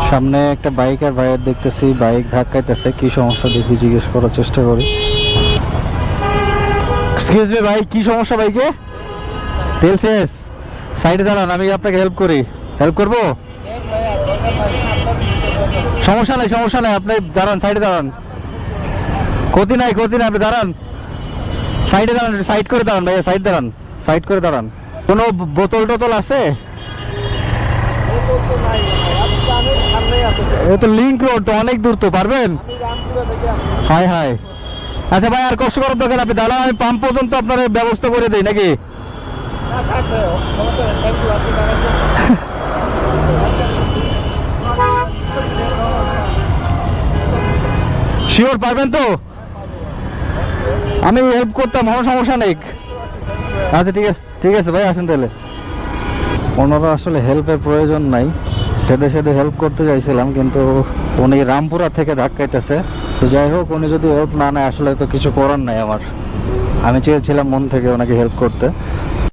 সামনে একটা বাইক আর ভাইয়ের দেখতেছি বাইক ধাক্কাইতেছে, কি সমস্যা দেখি জিজ্ঞেস করার চেষ্টা করি। এক্সকিউজ মি ভাই, কি সমস্যা বাইকে? তেল শেষ? সাইডে দাঁড়ান, আমি আপনাকে হেল্প করি। হেল্প করবো? সমস্যা নাই সমস্যা নাই, আপনি দাঁড়ান, সাইডে দাঁড়ান, ক্ষতি নাই ক্ষতি নাই, আপনি দাঁড়ান, সাইডে দাঁড়ান, সাইড করে দাঁড়ান ভাইয়া, সাইড দাঁড়ান, সাইড করে দাঁড়ান। কোনো বোতল টোতল আছে? এ তো লিঙ্ক রোড, তো অনেক দূর, তো পারবেন? হাই হাই, আচ্ছা ভাই আর কষ্ট করার দরকার, আপনি দাঁড়ান, আমি পাম্প পর্যন্ত আপনার ব্যবস্থা করে দিই নাকি? শিওর পারবেন তো? আমি হেল্প করতাম, কোনো সমস্যা নেই। আচ্ছা ঠিক আছে ঠিক আছে ভাই, আসেন তাহলে। ওনারা আসলে হেল্পের প্রয়োজন নাই, সেদে সেদে হেল্প করতে চাইছিলাম, কিন্তু উনি রামপুরা থেকে ধাক্কাইতেছে। তো যাই হোক, উনি যদি হেল্প না নেয় আসলে তো কিছু করার নাই আমার। আমি চেয়েছিলাম মন থেকে ওনাকে হেল্প করতে।